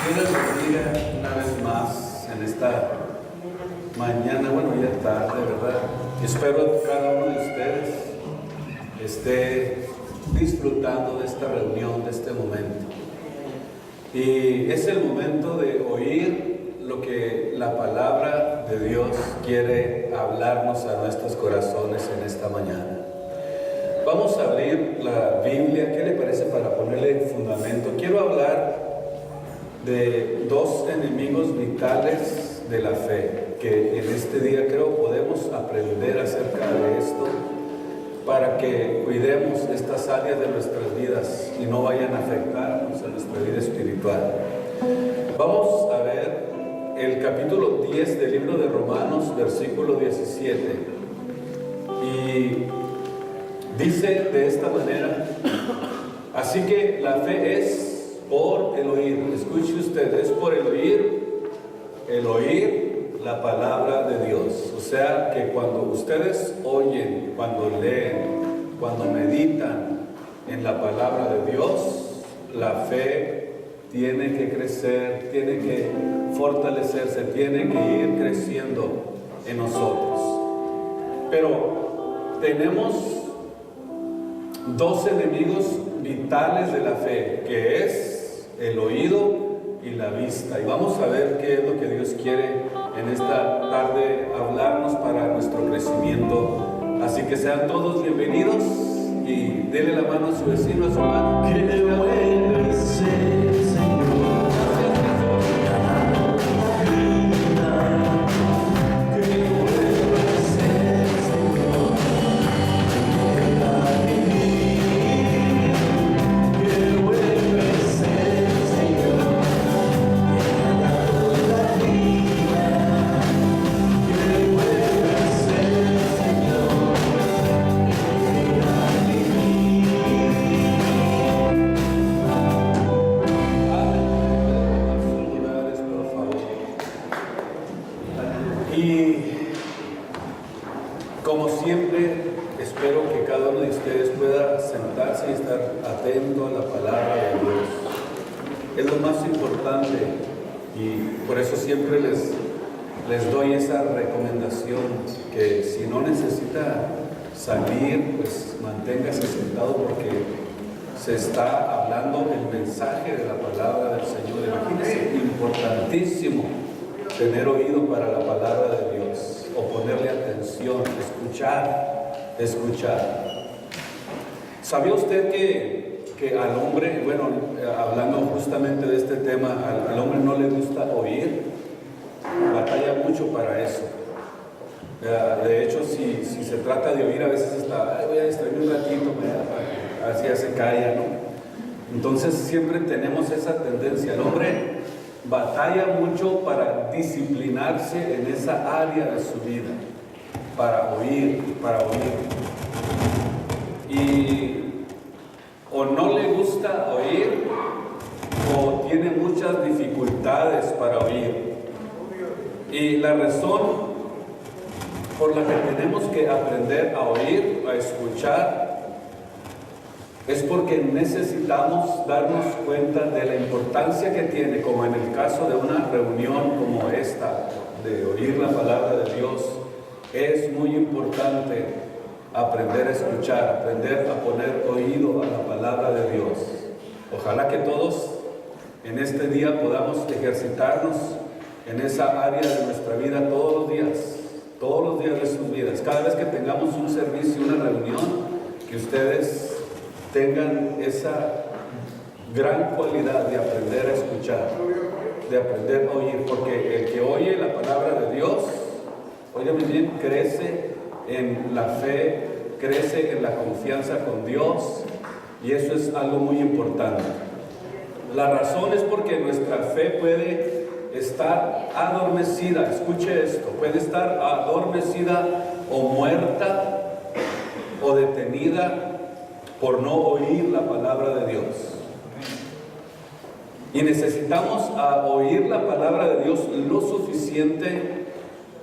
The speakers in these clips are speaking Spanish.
Dios les bendiga una vez más en esta mañana, bueno, ya tarde, ¿verdad? Espero que cada uno de ustedes esté disfrutando de esta reunión, de este momento. Y es el momento de oír lo que la palabra de Dios quiere hablarnos a nuestros corazones en esta mañana. Vamos a abrir la Biblia. ¿Qué le parece para ponerle fundamento? Quiero hablar de dos enemigos vitales de la fe, que en este día creo podemos aprender acerca de esto para que cuidemos estas áreas de nuestras vidas y no vayan a afectarnos en nuestra vida espiritual. Vamos a ver el capítulo 10 del libro de Romanos, versículo 17, y dice de esta manera: así que la fe es por el oír. Escuche usted, es por el oír la palabra de Dios. O sea que cuando ustedes oyen, cuando leen, cuando meditan en la palabra de Dios, la fe tiene que crecer, tiene que fortalecerse, tiene que ir creciendo en nosotros. Pero tenemos dos enemigos vitales de la fe, que es el oído y la vista. Y vamos a ver qué es lo que Dios quiere en esta tarde hablarnos para nuestro crecimiento. Así que sean todos bienvenidos y denle la mano a su vecino, a su hermano. Qué bueno es el Señor. Atento a la palabra de Dios. Es lo más importante y por eso siempre les doy esa recomendación, que si no necesita salir, pues manténgase sentado, porque se está hablando el mensaje de la palabra del Señor. Imagínense, importantísimo tener oído para la palabra de Dios, o ponerle atención, escuchar. ¿Sabía usted que al hombre, bueno, hablando justamente de este tema, al hombre no le gusta oír? Batalla mucho para eso. De hecho, si se trata de oír, a veces está, voy a distraerme un ratito, así ya se calla, ¿no? Entonces siempre tenemos esa tendencia. El hombre batalla mucho para disciplinarse en esa área de su vida, para oír. Y o no le gusta oír, o tiene muchas dificultades para oír. Y la razón por la que tenemos que aprender a oír, a escuchar, es porque necesitamos darnos cuenta de la importancia que tiene, como en el caso de una reunión como esta, de oír la palabra de Dios. Es muy importante aprender a escuchar, aprender a poner oído a la palabra de Dios. Ojalá que todos en este día podamos ejercitarnos en esa área de nuestra vida todos los días de sus vidas. Cada vez que tengamos un servicio, una reunión, que ustedes tengan esa gran cualidad de aprender a escuchar, de aprender a oír, porque el que oye la palabra de Dios, óigame bien, crece en la fe, crece en la confianza con Dios, y eso es algo muy importante. La razón es porque nuestra fe puede estar adormecida. Escuche esto: puede estar adormecida o muerta o detenida por no oír la palabra de Dios. Y necesitamos oír la palabra de Dios lo suficiente.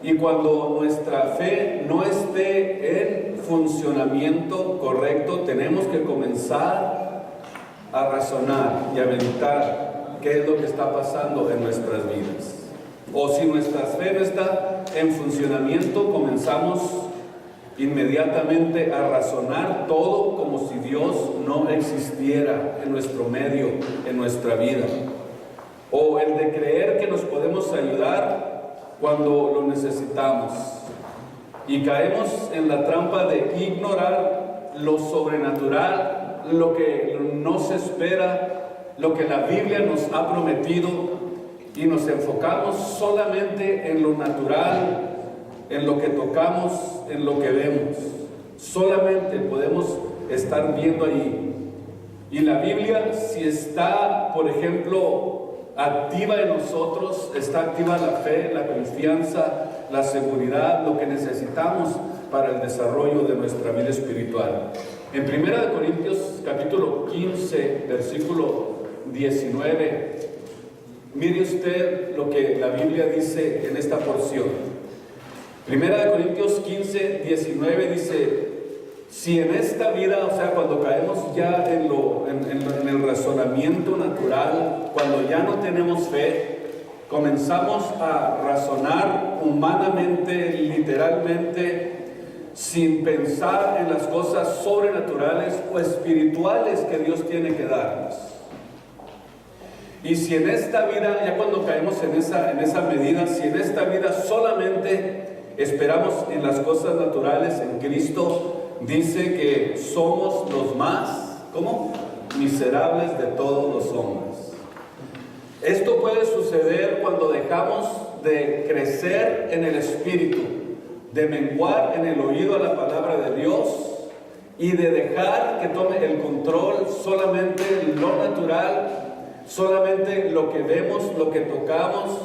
Y cuando nuestra fe no esté en funcionamiento correcto, tenemos que comenzar a razonar y a meditar qué es lo que está pasando en nuestras vidas. O si nuestra fe no está en funcionamiento, comenzamos inmediatamente a razonar todo como si Dios no existiera en nuestro medio, en nuestra vida. O el de creer que nos podemos ayudar cuando lo necesitamos. Y caemos en la trampa de ignorar lo sobrenatural, lo que no se espera, lo que la Biblia nos ha prometido, y nos enfocamos solamente en lo natural, en lo que tocamos, en lo que vemos. Solamente podemos estar viendo allí. Y la Biblia, si está, por ejemplo, activa en nosotros, está activa la fe, la confianza, la seguridad, lo que necesitamos para el desarrollo de nuestra vida espiritual. En 1 Corintios capítulo 15, versículo 19, mire usted lo que la Biblia dice en esta porción. 1 Corintios 15, 19 dice: si en esta vida, o sea, cuando caemos ya en el razonamiento natural, cuando ya no tenemos fe, comenzamos a razonar humanamente, literalmente, sin pensar en las cosas sobrenaturales o espirituales que Dios tiene que darnos. Y si en esta vida, ya cuando caemos en esa medida, si en esta vida solamente esperamos en las cosas naturales, en Cristo, dice que somos los más, ¿cómo? Miserables de todos los hombres. Esto puede suceder cuando dejamos de crecer en el Espíritu, de menguar en el oído a la palabra de Dios y de dejar que tome el control solamente lo natural, solamente lo que vemos, lo que tocamos,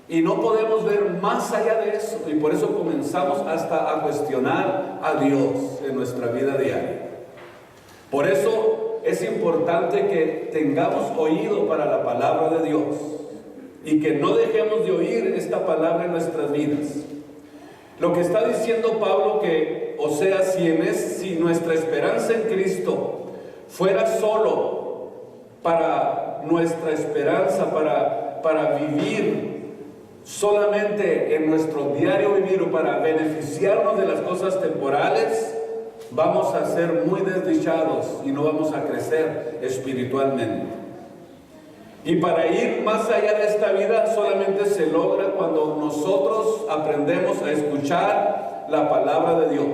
y no podemos ver más allá de eso, y por eso comenzamos hasta a cuestionar a Dios en nuestra vida diaria. Por eso es importante que tengamos oído para la palabra de Dios y que no dejemos de oír esta palabra en nuestras vidas. Lo que está diciendo Pablo, que, o sea, si nuestra esperanza en Cristo fuera solo para nuestra esperanza, para vivir solamente en nuestro diario vivir o para beneficiarnos de las cosas temporales, vamos a ser muy desdichados y no vamos a crecer espiritualmente. Y para ir más allá de esta vida solamente se logra cuando nosotros aprendemos a escuchar la palabra de Dios.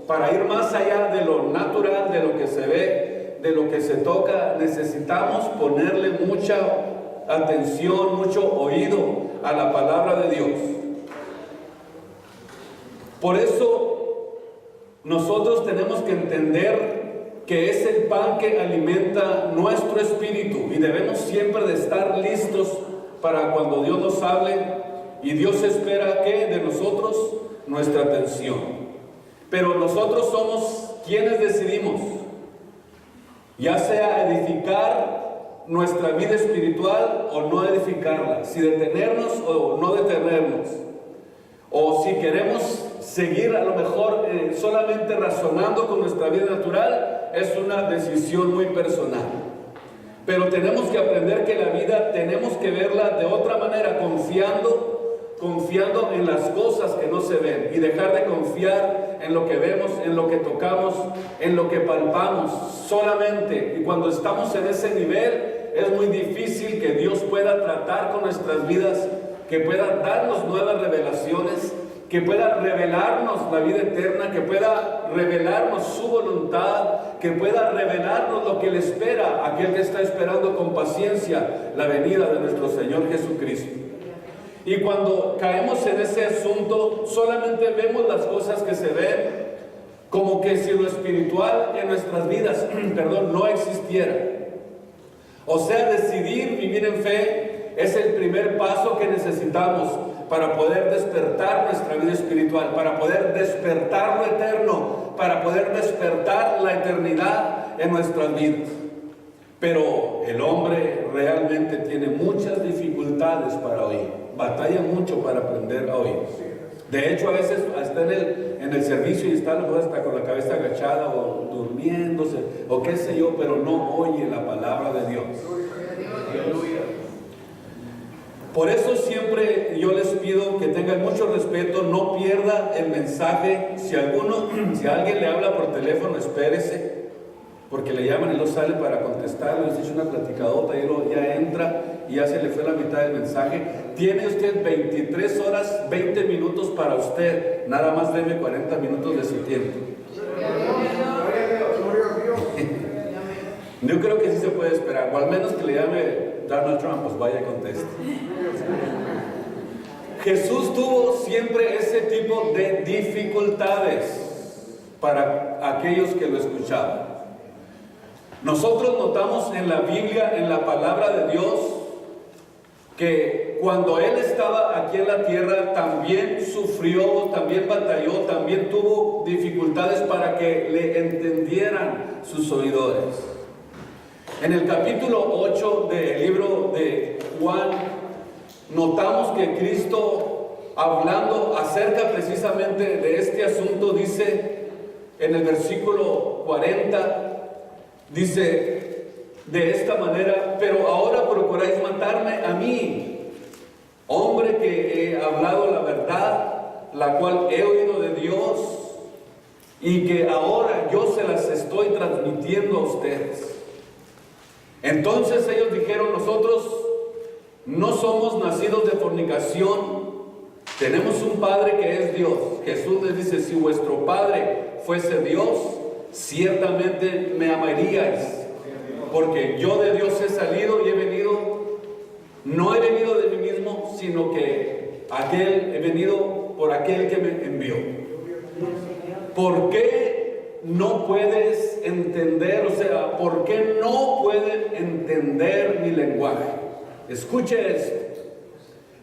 Para ir más allá de lo natural, de lo que se ve, de lo que se toca, necesitamos ponerle mucha atención, mucho oído a la palabra de Dios. Por eso nosotros tenemos que entender que es el pan que alimenta nuestro espíritu y debemos siempre de estar listos para cuando Dios nos hable, y Dios espera que de nosotros nuestra atención. Pero nosotros somos quienes decidimos, ya sea edificar nuestra vida espiritual o no edificarla, si detenernos o no detenernos, o si queremos seguir a lo mejor solamente razonando con nuestra vida natural. Es una decisión muy personal, pero tenemos que aprender que la vida tenemos que verla de otra manera, confiando en las cosas que no se ven, y dejar de confiar en lo que vemos, en lo que tocamos, en lo que palpamos solamente. Y cuando estamos en ese nivel, es muy difícil que Dios pueda tratar con nuestras vidas, que pueda darnos nuevas revelaciones, que pueda revelarnos la vida eterna, que pueda revelarnos su voluntad, que pueda revelarnos lo que le espera a aquel que está esperando con paciencia la venida de nuestro Señor Jesucristo. Y cuando caemos en ese asunto, solamente vemos las cosas que se ven, como que si lo espiritual en nuestras vidas, no existiera. O sea, decidir vivir en fe es el primer paso que necesitamos para poder despertar nuestra vida espiritual, para poder despertar lo eterno, para poder despertar la eternidad en nuestras vidas. Pero el hombre realmente tiene muchas dificultades para oír, batalla mucho para aprender a oír. De hecho, a veces está en el servicio y está a lo mejor hasta con la cabeza agachada o durmiéndose o qué sé yo, pero no oye la palabra de Dios. Aleluya. Por eso siempre yo les pido que tengan mucho respeto, no pierda el mensaje. Si alguien le habla por teléfono, espérese, porque le llaman y no sale para contestar, les echa una platicadota y luego ya entra y ya se le fue la mitad del mensaje. Tiene usted 23 horas, 20 minutos para usted, nada más debe 40 minutos de su tiempo. Yo creo que sí se puede esperar, o al menos que le llame Donald Trump, pues vaya y conteste. Jesús tuvo siempre ese tipo de dificultades para aquellos que lo escuchaban. Nosotros notamos en la Biblia, en la palabra de Dios, que cuando Él estaba aquí en la tierra también sufrió, también batalló, también tuvo dificultades para que le entendieran sus oidores. En el capítulo 8 del libro de Juan, notamos que Cristo, hablando acerca precisamente de este asunto, dice en el versículo 40, dice de esta manera: pero ahora procuráis matarme a mí, hombre que he hablado la verdad, la cual he oído de Dios, y que ahora yo se las estoy transmitiendo a ustedes. Entonces ellos dijeron: nosotros no somos nacidos de fornicación, tenemos un Padre que es Dios. Jesús les dice: si vuestro Padre fuese Dios, ciertamente me amaríais, porque yo de Dios he salido y he venido, no he venido de mí mismo, sino que he venido por aquel que me envió. ¿Por qué no puedes entender? O sea, ¿por qué no pueden entender mi lenguaje? Escuche esto.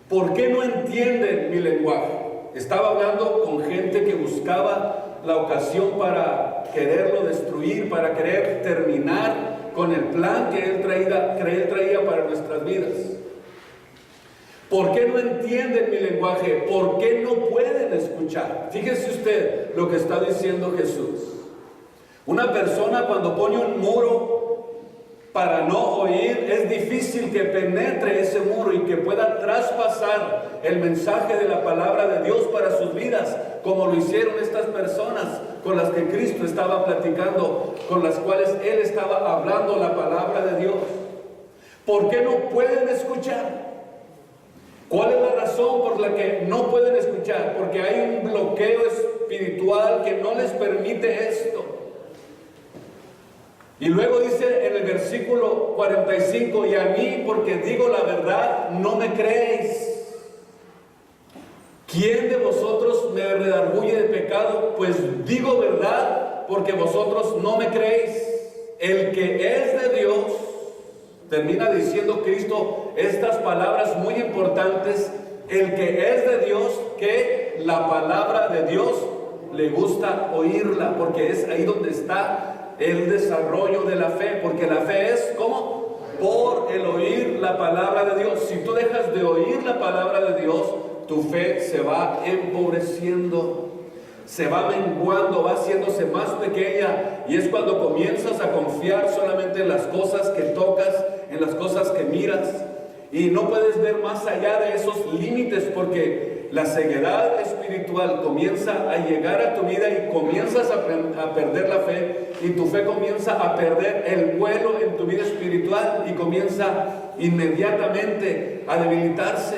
¿Por qué no entienden mi lenguaje? Estaba hablando con gente que buscaba la ocasión para quererlo destruir, para querer terminar con el plan que él traía para nuestras vidas. ¿Por qué no entienden mi lenguaje? ¿Por qué no pueden escuchar? Fíjese usted lo que está diciendo Jesús. Una persona cuando pone un muro para no oír, es difícil que penetre ese muro y que pueda traspasar el mensaje de la palabra de Dios para sus vidas, como lo hicieron estas personas con las que Cristo estaba platicando, con las cuales Él estaba hablando la palabra de Dios. ¿Por qué no pueden escuchar? ¿Cuál es la razón por la que no pueden escuchar? Porque hay un bloqueo espiritual que no les permite esto. Y luego dice en el versículo 45: y a mí, porque digo la verdad, no me creéis. ¿Quién de vosotros me redarguye de pecado? Pues digo verdad, porque vosotros no me creéis. El que es de Dios, termina diciendo Cristo estas palabras muy importantes: el que es de Dios, que la palabra de Dios le gusta oírla, porque es ahí donde está el desarrollo de la fe, porque la fe es ¿cómo? Por el oír la palabra de Dios. Si tú dejas de oír la palabra de Dios, tu fe se va empobreciendo, se va menguando, va haciéndose más pequeña, y es cuando comienzas a confiar solamente en las cosas que tocas, en las cosas que miras, y no puedes ver más allá de esos límites, porque la ceguedad espiritual comienza a llegar a tu vida y comienzas a perder la fe, y tu fe comienza a perder el vuelo en tu vida espiritual y comienza inmediatamente a debilitarse.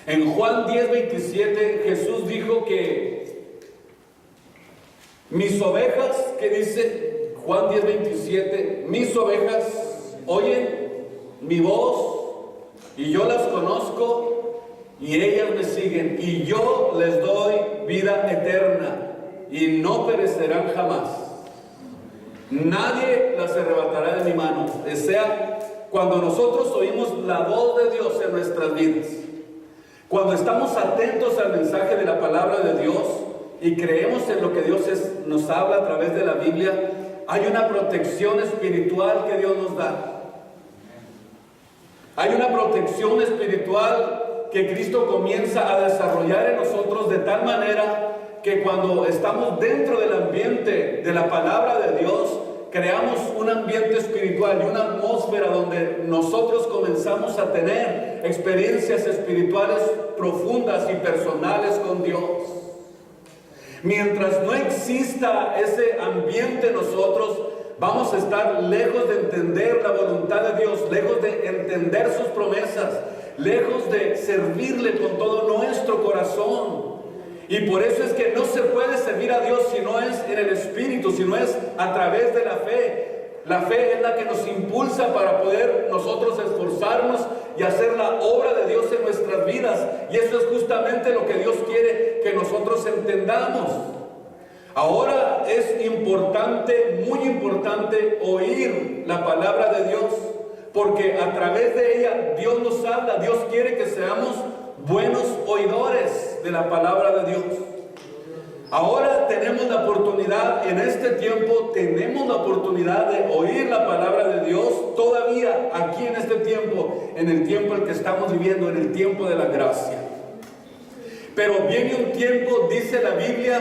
En Juan 10:27 Jesús dijo que mis ovejas, ¿qué dice Juan 10:27? Mis ovejas oyen mi voz y yo las conozco y ellas me siguen, y yo les doy vida eterna y no perecerán jamás. Nadie las arrebatará de mi mano. O sea, cuando nosotros oímos la voz de Dios en nuestras vidas, cuando estamos atentos al mensaje de la palabra de Dios y creemos en lo que Dios nos habla a través de la Biblia, hay una protección espiritual que Dios nos da. Hay una protección espiritual que Cristo comienza a desarrollar en nosotros de tal manera que cuando estamos dentro del ambiente de la palabra de Dios, creamos un ambiente espiritual y una atmósfera donde nosotros comenzamos a tener experiencias espirituales profundas y personales con Dios. Mientras no exista ese ambiente en nosotros, vamos a estar lejos de entender la voluntad de Dios, lejos de entender sus promesas, lejos de servirle con todo nuestro corazón. Y por eso es que no se puede servir a Dios si no es en el Espíritu, si no es a través de la fe. La fe es la que nos impulsa para poder nosotros esforzarnos y hacer la obra de Dios en nuestras vidas. Y eso es justamente lo que Dios quiere que nosotros entendamos. Ahora es importante, muy importante, oír la palabra de Dios, porque a través de ella Dios nos habla. Dios quiere que seamos buenos oidores de la palabra de Dios. Ahora tenemos la oportunidad, en este tiempo tenemos la oportunidad de oír la palabra de Dios todavía aquí en este tiempo, en el tiempo en el que estamos viviendo, en el tiempo de la gracia. Pero viene un tiempo, dice la Biblia,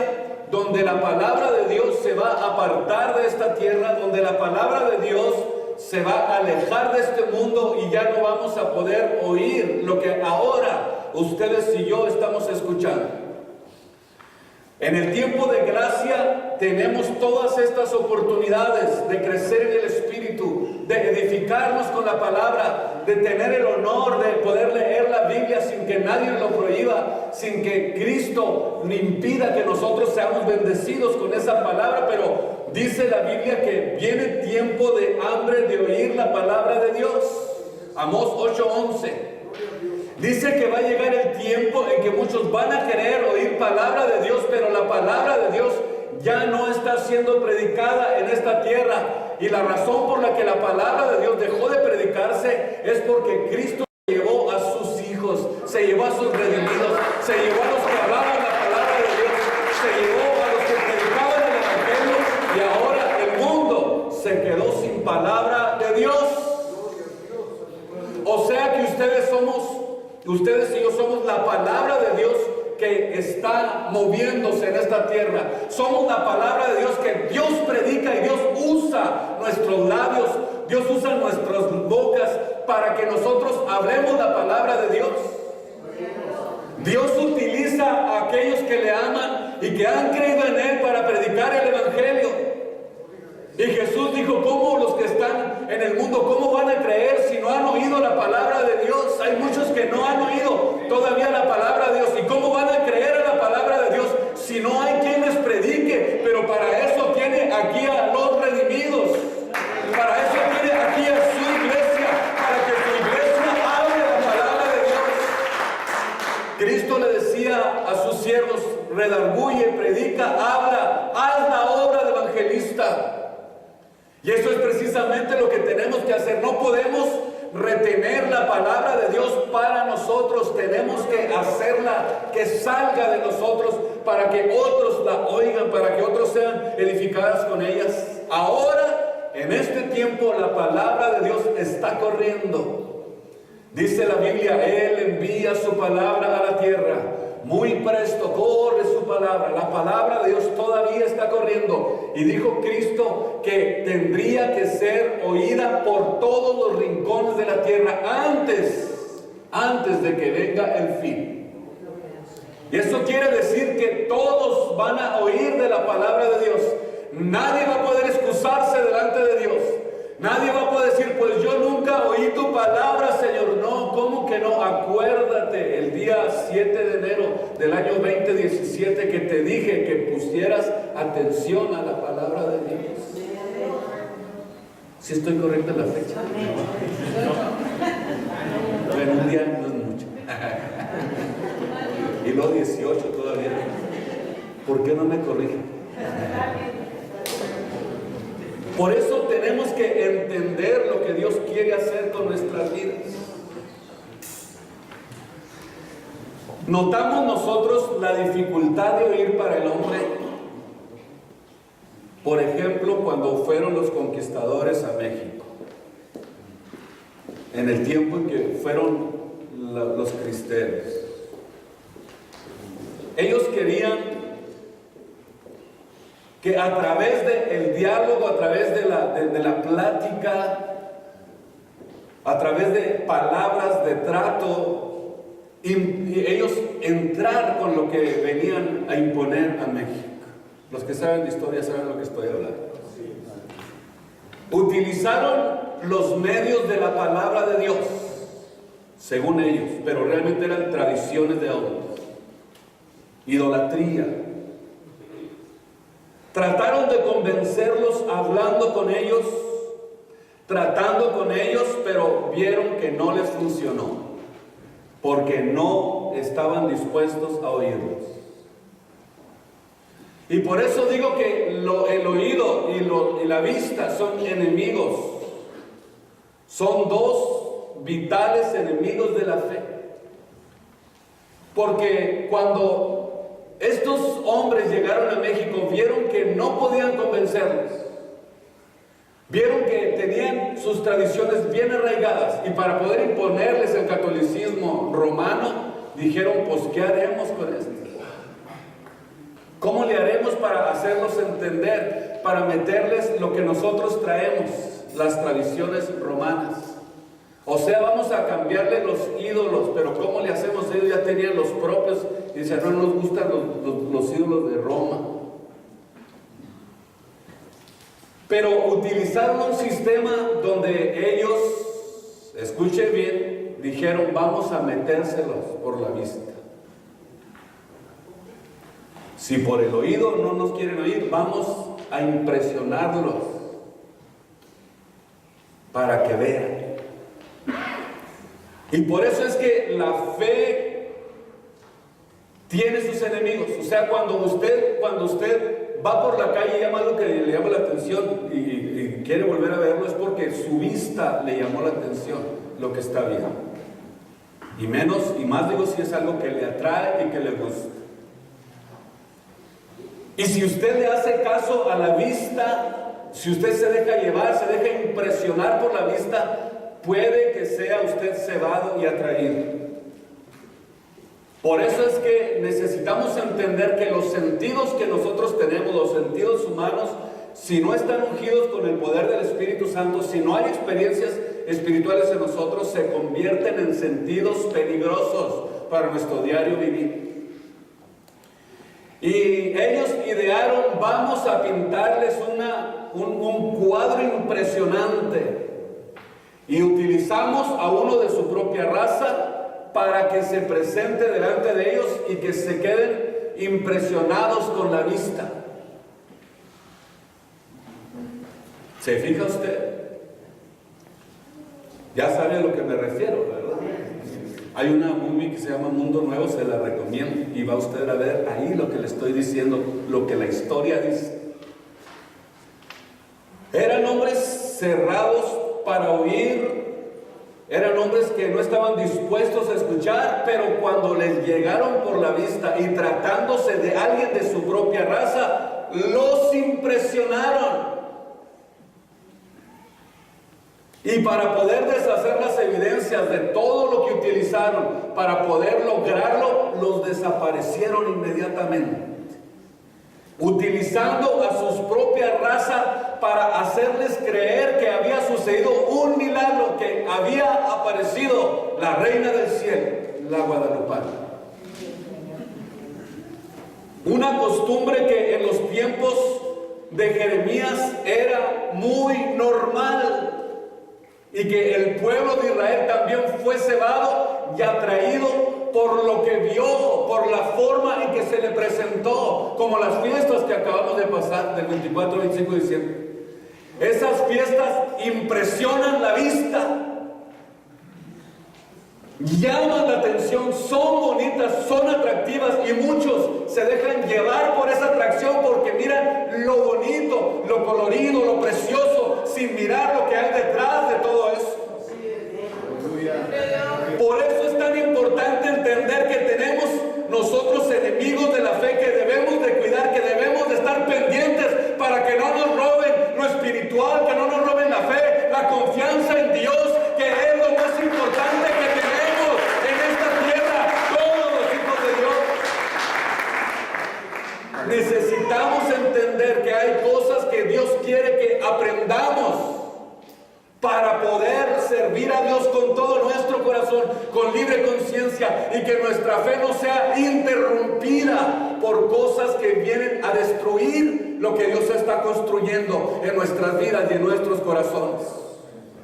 donde la palabra de Dios se va a apartar de esta tierra, donde la palabra de Dios se va a alejar de este mundo y ya no vamos a poder oír lo que ahora ustedes y yo estamos escuchando. En el tiempo de gracia tenemos todas estas oportunidades de crecer en el Espíritu, de edificarnos con la palabra, de tener el honor de poder leer la Biblia sin que nadie lo prohíba, sin que Cristo le impida que nosotros seamos bendecidos con esa palabra. Pero dice la Biblia que viene tiempo de hambre de oír la palabra de Dios. Amós 8:11. Dice que va a llegar el tiempo en que muchos van a querer oír palabra de Dios, pero la palabra de Dios ya no está siendo predicada en esta tierra. Y la razón por la que la palabra de Dios dejó de predicarse es porque Cristo se llevó a sus hijos, se llevó a sus redimidos, se llevó a los que hablaban la palabra de Dios, se llevó a los que predicaban el Evangelio, y ahora el mundo se quedó sin palabra de Dios. O sea que ustedes y yo somos la palabra de Dios que está moviéndose en esta tierra. Somos la palabra de Dios que Dios predica, y Dios usa nuestros labios, Dios usa nuestras bocas para que nosotros hablemos la palabra de Dios. Dios utiliza a aquellos que le aman y que han creído en Él para predicar el Evangelio. Y Jesús dijo: ¿cómo los que están en el mundo, cómo van a creer si no han oído la palabra de Dios? Hay muchos que no han oído todavía la palabra de Dios. ¿Y cómo van a creer en la palabra de Dios si no hay quien les predique? Pero para eso tiene aquí a los redimidos. Para eso tiene aquí a su iglesia, para que su iglesia hable la palabra de Dios. Cristo le decía a sus siervos: redarguye, predica, habla, haz la obra de evangelista. Y eso es precisamente lo que tenemos que hacer. No podemos retener la palabra de Dios para nosotros. Tenemos que hacerla que salga de nosotros para que otros la oigan, para que otros sean edificados con ellas. Ahora, en este tiempo, la palabra de Dios está corriendo. Dice la Biblia: Él envía su palabra a la tierra. Muy presto corre su palabra. La palabra de Dios todavía está corriendo. Y dijo Cristo que tendría que ser oída por todos los rincones de la tierra antes de que venga el fin. Y eso quiere decir que todos van a oír de la palabra de Dios. Nadie va a poder excusarse delante de Dios. Nadie va a poder decir: pues yo nunca oí tu palabra, Señor. No, ¿cómo que no? Acuérdate el día 7 de enero del año 2017 que te dije que pusieras atención a la palabra de Dios. ¿Sí estoy correcta en la fecha? Bueno, un día no es mucho. Y luego 18 todavía. ¿Por qué no me corrigen? Por eso tenemos que entender lo que Dios quiere hacer con nuestras vidas. ¿Notamos nosotros la dificultad de oír para el hombre? Por ejemplo, cuando fueron los conquistadores a México, en el tiempo en que fueron los cristeros, ellos querían que a través del diálogo, a través de la plática, a través de palabras de trato, y ellos entrar con lo que venían a imponer a México. Los que saben de historia saben lo que estoy hablando. Utilizaron los medios de la palabra de Dios, según ellos, pero realmente eran tradiciones de hombres, idolatría. Trataron de convencerlos hablando con ellos, tratando con ellos, pero vieron que no les funcionó, porque no estaban dispuestos a oírlos. Y por eso digo que el oído y la vista son enemigos, son dos vitales enemigos de la fe. Porque cuando estos hombres llegaron a México, vieron que no podían convencerlos, vieron que tenían sus tradiciones bien arraigadas, y para poder imponerles el catolicismo romano, dijeron: pues ¿qué haremos con esto? ¿Cómo le haremos para hacerlos entender, para meterles lo que nosotros traemos, las tradiciones romanas? O sea, vamos a cambiarle los ídolos, pero ¿cómo le hacemos? Ellos ya tenían los propios, y dicen: no nos gustan los ídolos de Roma. Pero utilizaron un sistema donde ellos, escuche bien, dijeron: vamos a metérselos por la vista. Si por el oído no nos quieren oír, vamos a impresionarlos para que vean. Y por eso es que la fe tiene sus enemigos. O sea, cuando usted va por la calle y llama algo que le llama la atención y quiere volver a verlo, es porque su vista le llamó la atención lo que está viendo. Y más digo si es algo que le atrae y que le gusta. Y si usted le hace caso a la vista, si usted se deja llevar, se deja impresionar por la vista, puede que sea usted cebado y atraído. Por eso es que necesitamos entender que los sentidos que nosotros tenemos, los sentidos humanos, si no están ungidos con el poder del Espíritu Santo, si no hay experiencias espirituales en nosotros, se convierten en sentidos peligrosos para nuestro diario vivir. Y ellos idearon: vamos a pintarles un cuadro impresionante. Y utilizamos a uno de su propia raza para que se presente delante de ellos y que se queden impresionados con la vista. ¿Se fija usted? Ya sabe a lo que me refiero, ¿verdad? Hay una movie que se llama Mundo Nuevo, se la recomiendo, y va usted a ver ahí lo que le estoy diciendo, lo que la historia dice. Eran hombres cerrados para oír, eran hombres que no estaban dispuestos a escuchar, pero cuando les llegaron por la vista y tratándose de alguien de su propia raza, los impresionaron. Y para poder deshacer las evidencias de todo lo que utilizaron para poder lograrlo, los desaparecieron inmediatamente, utilizando a su propia raza para hacerles creer que había sucedido un milagro, que había aparecido la reina del cielo, la guadalupana. Una costumbre que en los tiempos de Jeremías era muy normal, y que el pueblo de Israel también fue cebado y atraído por lo que vio, por la forma en que se le presentó, como las fiestas que acabamos de pasar del 24 al 25 de diciembre. Esas fiestas impresionan la vista, llaman la atención, son bonitas, son atractivas, y muchos se dejan llevar por esa atracción porque miran lo bonito, lo colorido, lo precioso, sin mirar lo que hay detrás de todo eso. Por eso es tan importante entender que tenemos nosotros enemigos de la fe, que debemos de cuidar, que debemos de estar pendientes para que no nos roben lo espiritual, que no nos roben la fe, la confianza en Dios, que es lo más importante que tenemos en esta tierra, todos los hijos de Dios. Necesitamos entender que con libre conciencia y que nuestra fe no sea interrumpida por cosas que vienen a destruir lo que Dios está construyendo en nuestras vidas y en nuestros corazones.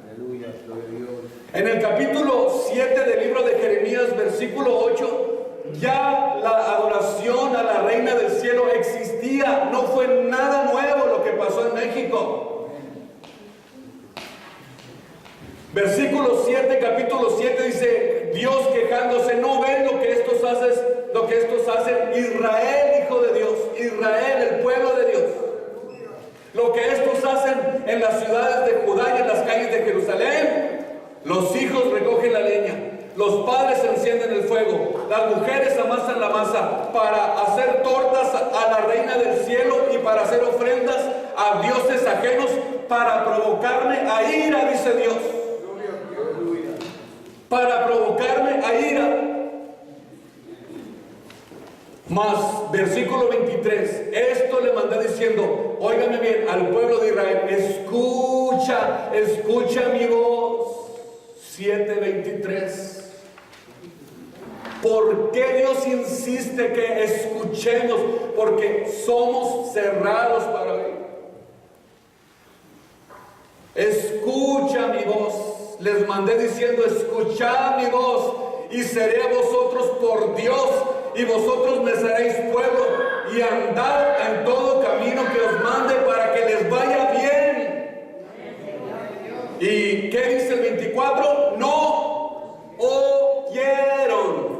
Aleluya, gloria a Dios. En el capítulo 7 del libro de Jeremías, versículo 8, ya la adoración a la Reina del Cielo existía, no fue nada nuevo lo que pasó en México. Versículo 7, capítulo 7 dice, Dios quejándose, no ven lo que estos hacen, Israel, hijo de Dios, Israel, el pueblo de Dios. Lo que estos hacen en las ciudades de Judá y en las calles de Jerusalén. Los hijos recogen la leña, los padres encienden el fuego, las mujeres amasan la masa para hacer tortas a la Reina del Cielo y para hacer ofrendas a dioses ajenos para provocarme a ira, dice Dios. Para provocarme a ira. Mas, versículo 23, esto le mandé diciendo, óigame bien, al pueblo de Israel, escucha mi voz. 7:23. ¿Por qué Dios insiste que escuchemos? Porque somos cerrados para oír. Escucha mi voz. Les mandé diciendo, escuchad mi voz y seré a vosotros por Dios y vosotros me seréis pueblo y andad en todo camino que os mande para que les vaya bien. ¿Y qué dice el 24? No oyeron.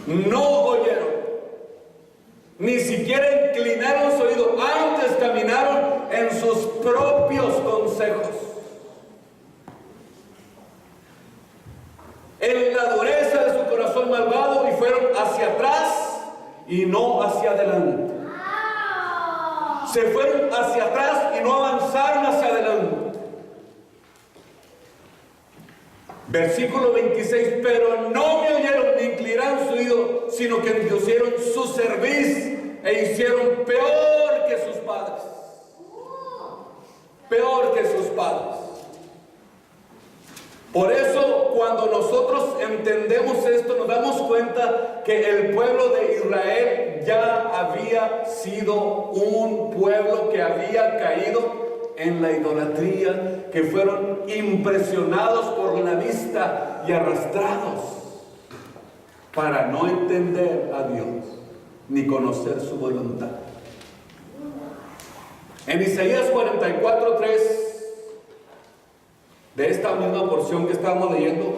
No oyeron. Ni siquiera inclinaron su oído. Antes caminaron en sus propios consejos. En la dureza de su corazón malvado y fueron hacia atrás y no hacia adelante. Se fueron hacia atrás y no avanzaron hacia adelante. Versículo 26, pero no me oyeron ni inclinaron su oído, sino que endurecieron su cerviz e hicieron peor que sus padres. Peor que sus padres. Por eso, cuando nosotros entendemos esto, nos damos cuenta que el pueblo de Israel ya había sido un pueblo que había caído en la idolatría, que fueron impresionados por la vista y arrastrados para no entender a Dios ni conocer su voluntad. En Isaías 44:3, de esta misma porción que estamos leyendo,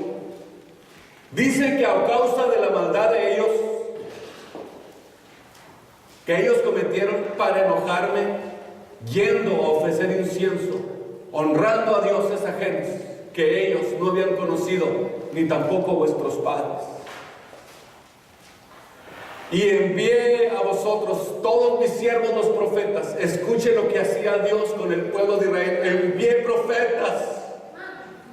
dice que a causa de la maldad de ellos, que ellos cometieron para enojarme, yendo a ofrecer incienso, honrando a dioses ajenos, que ellos no habían conocido, ni tampoco vuestros padres. Y envié a vosotros todos mis siervos los profetas. Escuchen lo que hacía Dios con el pueblo de Israel. Envié profetas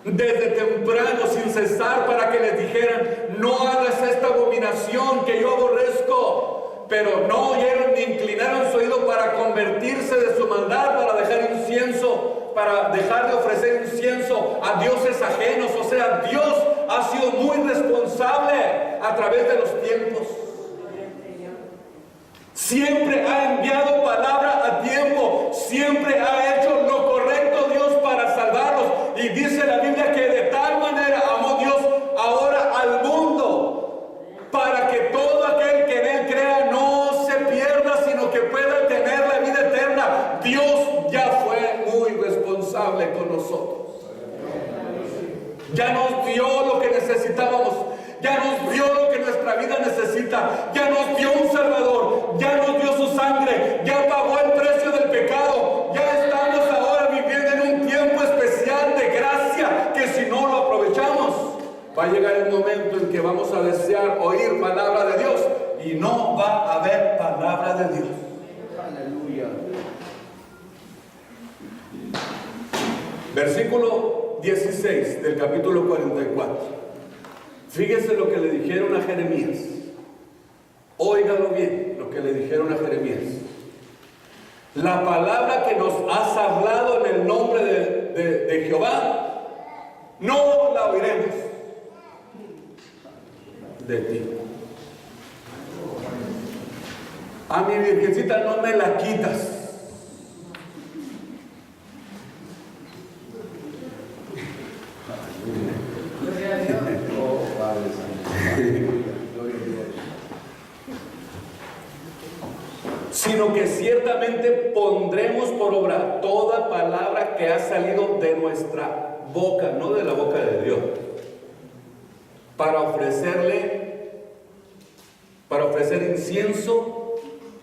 desde temprano sin cesar para que les dijeran, no hagas esta abominación que yo aborrezco. Pero no oyeron ni inclinaron su oído para convertirse de su maldad, para dejar incienso, para dejar de ofrecer incienso a dioses ajenos. O sea, Dios ha sido muy responsable a través de los tiempos. Siempre ha enviado palabra a tiempo, siempre ha hecho lo correcto Dios para salvarlos. Y dice la Biblia que de tal manera amó Dios ahora al mundo, para que todo aquel que en Él crea no se pierda, sino que pueda tener la vida eterna. Dios ya fue muy responsable con nosotros. Ya nos dio lo que necesitábamos. Ya nos dio lo que nuestra vida necesita. Ya nos dio un Salvador. Ya nos dio su sangre. Ya pagó el precio del pecado. Ya estamos ahora viviendo en un tiempo especial de gracia, que si no lo aprovechamos, va a llegar el momento en que vamos a desear oír palabra de Dios y no va a haber palabra de Dios. Aleluya. Versículo 16 del capítulo 44. Fíjese lo que le dijeron a Jeremías. Óigalo bien, lo que le dijeron a Jeremías. La palabra que nos has hablado en el nombre de Jehová, no la oiremos de ti. A mi virgencita no me la quitas. Oh, Padre Santo. Gloria a Dios. Sino que ciertamente pondremos por obra toda palabra que ha salido de nuestra boca, no de la boca de Dios, para ofrecer incienso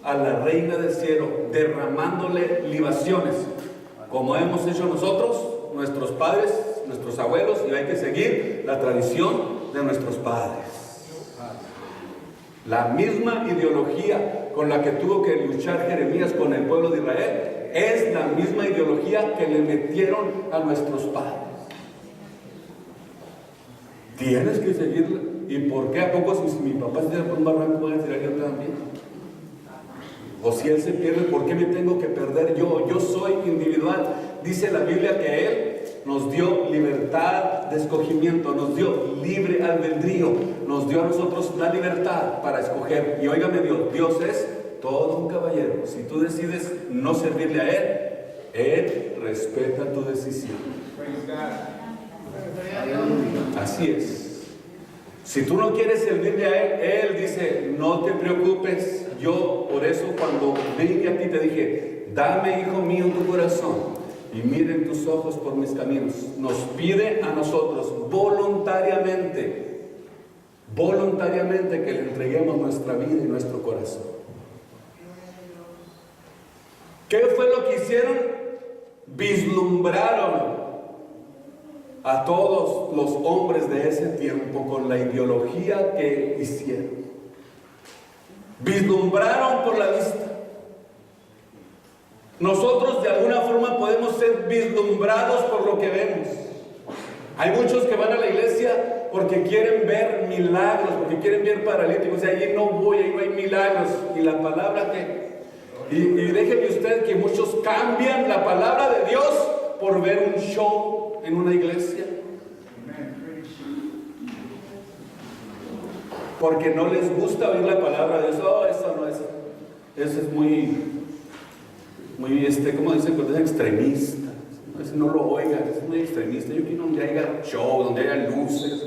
a la Reina del Cielo, derramándole libaciones, como hemos hecho nosotros, nuestros padres, nuestros abuelos, y hay que seguir la tradición de nuestros padres. La misma ideología con la que tuvo que luchar Jeremías con el pueblo de Israel es la misma ideología que le metieron a nuestros padres. Tienes que seguirla. ¿Y por qué? ¿A poco si mi papá se tira por un barranco voy a tirar yo también? O si él se pierde, ¿por qué me tengo que perder yo? Yo soy individual. Dice la Biblia que Él nos dio libertad de escogimiento, nos dio libre albedrío, nos dio a nosotros la libertad para escoger. Y óigame Dios, Dios es todo un caballero. Si tú decides no servirle a Él respeta tu decisión. Así es. Si tú no quieres servirle a Él dice, no te preocupes. Yo por eso cuando vine a ti te dije, dame, hijo mío, tu corazón y miren tus ojos por mis caminos. Nos pide a nosotros voluntariamente que le entreguemos nuestra vida y nuestro corazón. ¿Qué fue lo que hicieron? Vislumbraron a todos los hombres de ese tiempo con la ideología que hicieron. Vislumbraron por la vista. Nosotros de alguna forma podemos ser vislumbrados por lo que vemos. Hay muchos que van a la iglesia porque quieren ver milagros, porque quieren ver paralíticos, y allí no voy, ahí no hay milagros. Y la palabra que... Y déjeme usted que muchos cambian la palabra de Dios por ver un show en una iglesia. Porque no les gusta oír la palabra de Dios. Oh, eso no es... Eso es muy ¿cómo dicen? Cuando es extremista. No lo oigan, es muy extremista. Yo quiero donde haya show, donde haya luces,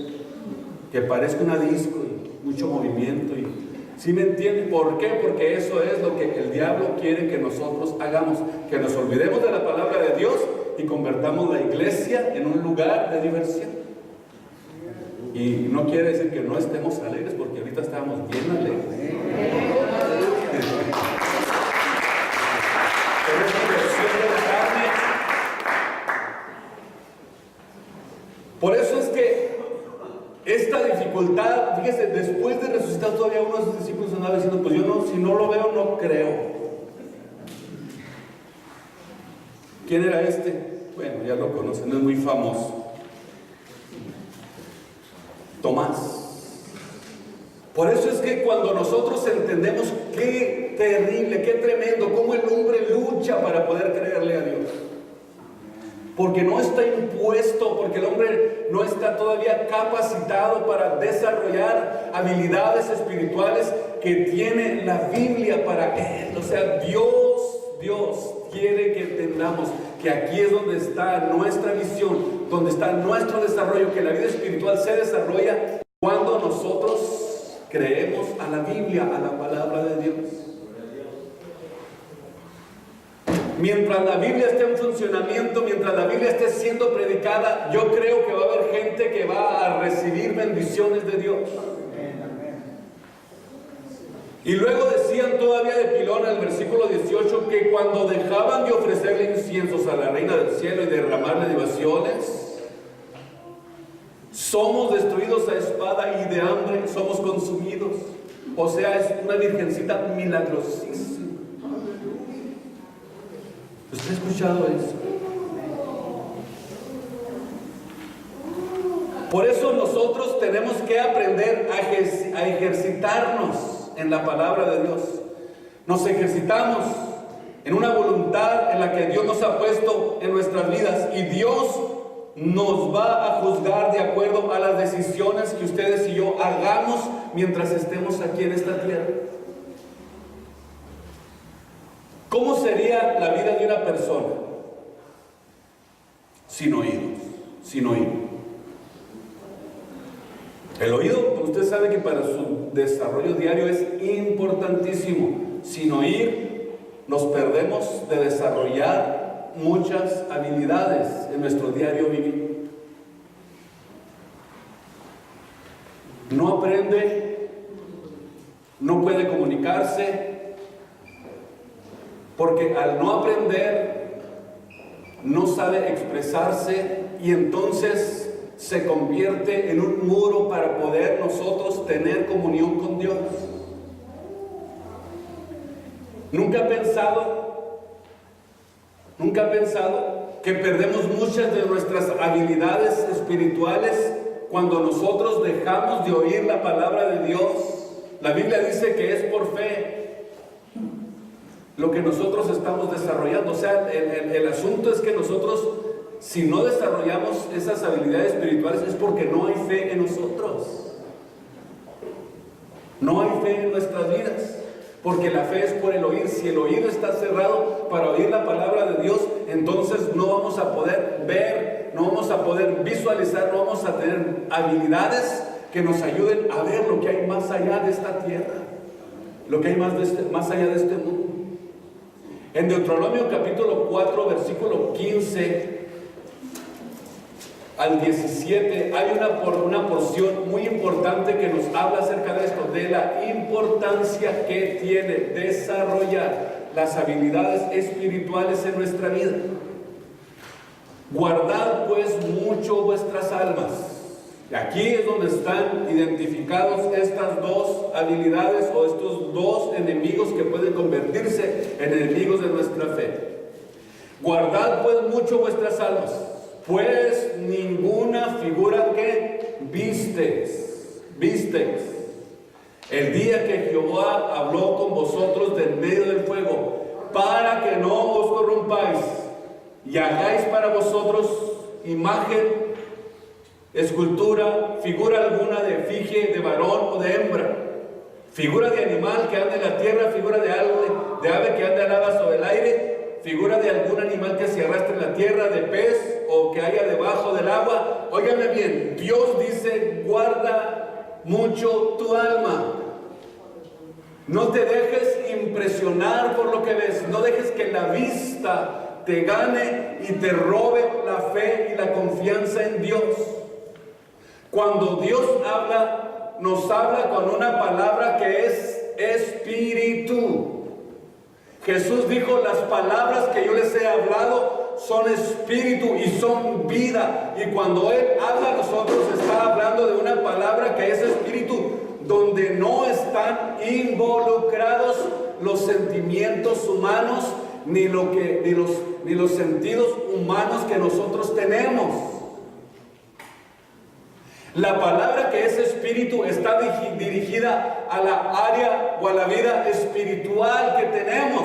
que parezca una disco y mucho movimiento. ¿Sí me entienden? ¿Por qué? Porque eso es lo que el diablo quiere que nosotros hagamos, que nos olvidemos de la palabra de Dios y convertamos la iglesia en un lugar de diversión. Y no quiere decir que no estemos alegres, porque ahorita estamos bien alegres. Pero es diversión de la carne. Por eso es que esta dificultad, fíjese, después de resucitar todavía uno de sus discípulos andaba diciendo, pues yo no, si no lo veo, no creo. ¿Quién era este? Bueno, ya lo conocen, es muy famoso. Tomás. Por eso es que cuando nosotros entendemos qué terrible, qué tremendo, cómo el hombre lucha para poder creerle a Dios. Porque no está impuesto, porque el hombre no está todavía capacitado para desarrollar habilidades espirituales que tiene la Biblia para él. O sea, Dios quiere que entendamos que aquí es donde está nuestra visión, donde está nuestro desarrollo, que la vida espiritual se desarrolla cuando nosotros creemos a la Biblia, a la palabra de Dios. Mientras la Biblia esté en funcionamiento, mientras la Biblia esté siendo predicada, yo creo que va a haber gente que va a recibir bendiciones de Dios. Y luego decían todavía de pilón en el versículo 18 que cuando dejaban de ofrecerle inciensos a la Reina del Cielo y derramarle libaciones, somos destruidos a espada y de hambre somos consumidos. O sea, es una virgencita milagrosísima. ¿Usted ha escuchado eso? Por eso nosotros tenemos que aprender a ejercitarnos en la palabra de Dios. Nos ejercitamos en una voluntad en la que Dios nos ha puesto en nuestras vidas, y Dios nos va a juzgar de acuerdo a las decisiones que ustedes y yo hagamos mientras estemos aquí en esta tierra. ¿Cómo sería la vida de una persona sin oídos? Sin oído. El oído, usted sabe que para su desarrollo diario es importantísimo. Sin oír, nos perdemos de desarrollar muchas habilidades en nuestro diario vivir. No aprende, no puede comunicarse, porque al no aprender, no sabe expresarse y entonces se convierte en un muro para poder nosotros tener comunión con Dios. ¿Nunca ha pensado que perdemos muchas de nuestras habilidades espirituales cuando nosotros dejamos de oír la palabra de Dios? La Biblia dice que es por fe lo que nosotros estamos desarrollando. O sea, el asunto es que nosotros, si no desarrollamos esas habilidades espirituales, es porque no hay fe en nosotros. No hay fe en nuestras vidas. Porque la fe es por el oír. Si el oído está cerrado para oír la palabra de Dios, entonces no vamos a poder ver, no vamos a poder visualizar, no vamos a tener habilidades que nos ayuden a ver lo que hay más allá de esta tierra, lo que hay más allá de este mundo. En Deuteronomio capítulo 4, versículo 15 al 17, hay una porción muy importante que nos habla acerca de esto, de la importancia que tiene desarrollar las habilidades espirituales en nuestra vida. Guardad pues mucho vuestras almas. Aquí es donde están identificados estas dos habilidades o estos dos enemigos que pueden convertirse en enemigos de nuestra fe. Guardad pues mucho vuestras almas, pues ninguna figura que visteis el día que Jehová habló con vosotros del medio del fuego, para que no os corrompáis y hagáis para vosotros imagen, escultura, figura alguna de efigie de varón o de hembra, figura de animal que anda en la tierra, figura de ave que anda alada sobre el aire, figura de algún animal que se arrastre en la tierra, de pez o que haya debajo del agua. Óigame bien, Dios dice: guarda mucho tu alma. No te dejes impresionar por lo que ves, no dejes que la vista te gane y te robe la fe y la confianza en Dios. Cuando Dios habla, nos habla con una palabra que es espíritu. Jesús dijo: las palabras que yo les he hablado son espíritu y son vida. Y cuando Él habla a nosotros, está hablando de una palabra que es espíritu, donde no están involucrados los sentimientos humanos ni los sentidos humanos que nosotros tenemos. La palabra que es espíritu está dirigida a la área o a la vida espiritual que tenemos.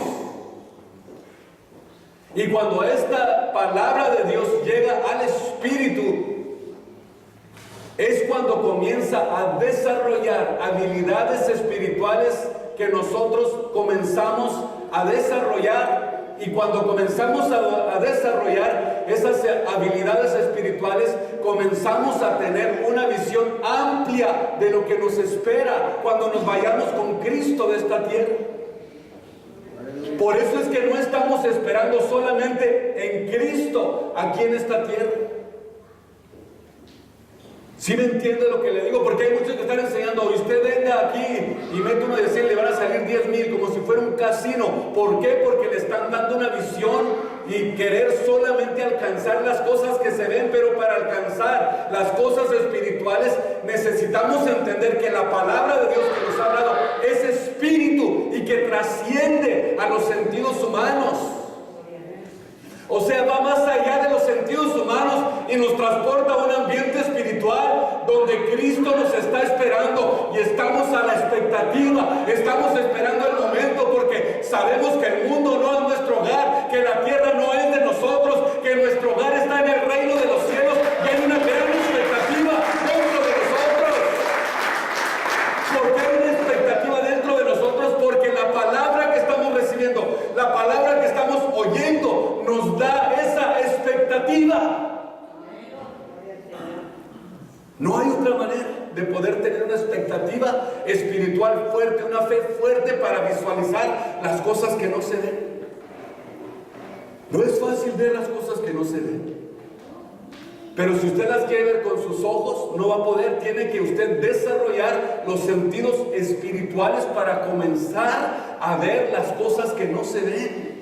Y cuando esta palabra de Dios llega al espíritu, es cuando comienza a desarrollar habilidades espirituales que nosotros comenzamos a desarrollar. Y cuando comenzamos a desarrollar esas habilidades espirituales, comenzamos a tener una visión amplia de lo que nos espera cuando nos vayamos con Cristo de esta tierra. Por eso es que no estamos esperando solamente en Cristo aquí en esta tierra. ¿Sí me entiende lo que le digo? Porque hay muchos que están enseñando: usted venga aquí y mete uno de 100, le van a salir 10,000, como si fuera un casino. ¿Por qué? Porque le están dando una visión y querer solamente alcanzar las cosas que se ven. Pero para alcanzar las cosas espirituales necesitamos entender que la palabra de Dios que nos ha hablado es espíritu y que trasciende a los sentidos humanos. O sea, va más allá de los sentidos humanos y nos transporta a un ambiente espiritual donde Cristo nos está esperando y estamos a la expectativa, estamos esperando el momento, porque sabemos que el mundo no es nuestro hogar, que la tierra no es de nosotros, que nuestro hogar está en el reino de los cielos, No hay otra manera de poder tener una expectativa espiritual fuerte, una fe fuerte para visualizar las cosas que no se ven. No es fácil ver las cosas que no se ven. Pero si usted las quiere ver con sus ojos, no va a poder. Tiene que usted desarrollar los sentidos espirituales para comenzar a ver las cosas que no se ven.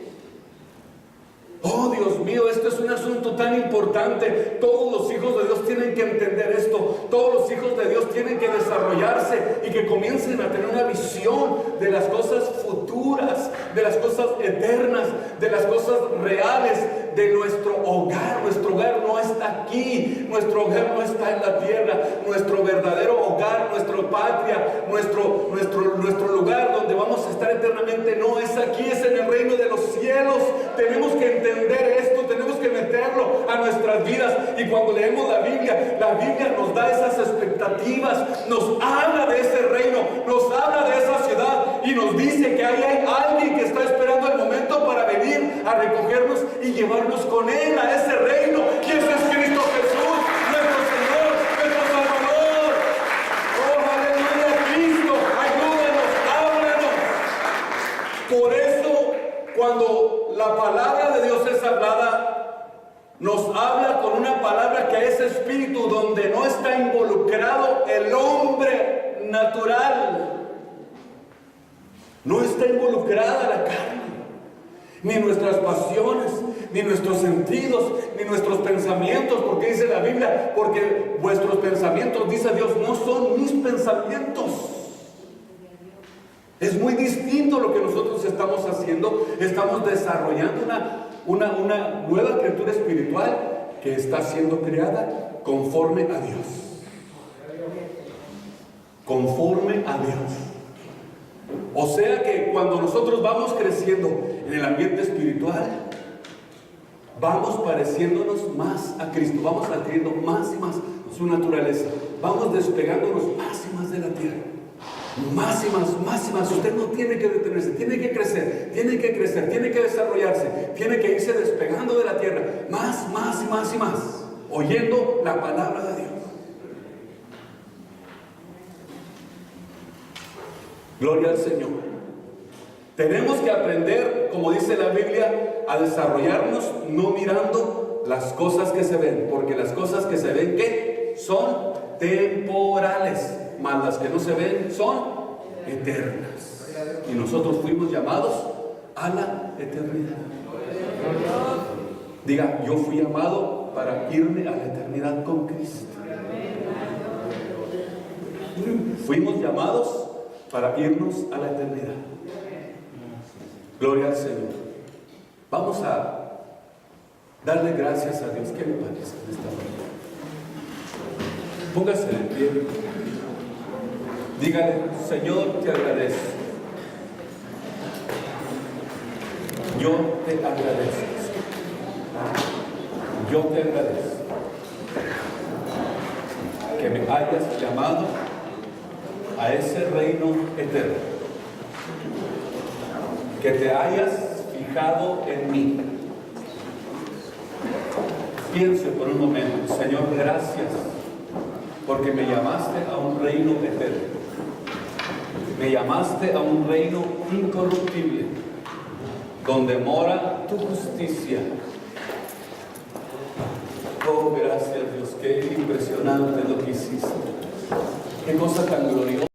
Oh, Dios mío, esto es un asunto tan importante. Todos los hijos de Dios tienen que entender esto. Todos los hijos de Dios tienen que desarrollarse y que comiencen a tener una visión de las cosas futuras, de las cosas eternas, de las cosas reales de nuestro hogar. Nuestro hogar no está aquí, nuestro hogar no está en la tierra. Nuestro verdadero hogar, nuestra patria, nuestro lugar donde vamos a estar eternamente no es aquí, es en el reino de los cielos. Tenemos que entender esto, tenemos que meterlo a nuestras vidas. Y cuando leemos la Biblia nos da esas expectativas, nos habla de ese reino, nos habla de esa ciudad y nos dice que ahí hay alguien que está esperando el momento para venir a recogernos y llevarnos con él a ese reino. Y ese es Cristo Jesús, nuestro Señor, nuestro Salvador. Oh, aleluya, Cristo, ayúdanos, háblanos. Por eso, cuando la palabra de Dios es hablada, nos habla con una palabra que es espíritu, donde no está involucrado el hombre natural. No está involucrada la carne, ni nuestras pasiones, ni nuestros sentidos, ni nuestros pensamientos, porque dice la Biblia, porque vuestros pensamientos, dice Dios, no son mis pensamientos. Es muy distinto lo que nosotros estamos haciendo. Estamos desarrollando una nueva criatura espiritual que está siendo creada conforme a Dios. Conforme a Dios. O sea que cuando nosotros vamos creciendo en el ambiente espiritual, vamos pareciéndonos más a Cristo, vamos adquiriendo más y más su naturaleza, vamos despegándonos más y más de la tierra. Más y más, más y más. Usted no tiene que detenerse, tiene que crecer, tiene que crecer, tiene que desarrollarse, tiene que irse despegando de la tierra, más, más y más y más, oyendo la palabra de Dios. Gloria al Señor. Tenemos que aprender, como dice la Biblia, a desarrollarnos no mirando las cosas que se ven, porque las cosas que se ven, ¿qué? Son temporales. Mas las que no se ven son eternas. Y nosotros fuimos llamados a la eternidad. Diga, yo fui llamado para irme a la eternidad con Cristo. Fuimos llamados para irnos a la eternidad. Gloria al Señor. Vamos a darle gracias a Dios. ¿Qué le parece en esta mañana? Póngase de pie. Dígale, Señor, te agradezco. Yo te agradezco. Yo te agradezco que me hayas llamado a ese reino eterno, que te hayas fijado en mí. Piense por un momento, Señor, gracias porque me llamaste a un reino eterno. Me llamaste a un reino incorruptible, donde mora tu justicia. Oh, gracias Dios, qué impresionante lo que hiciste. Qué cosa tan gloriosa.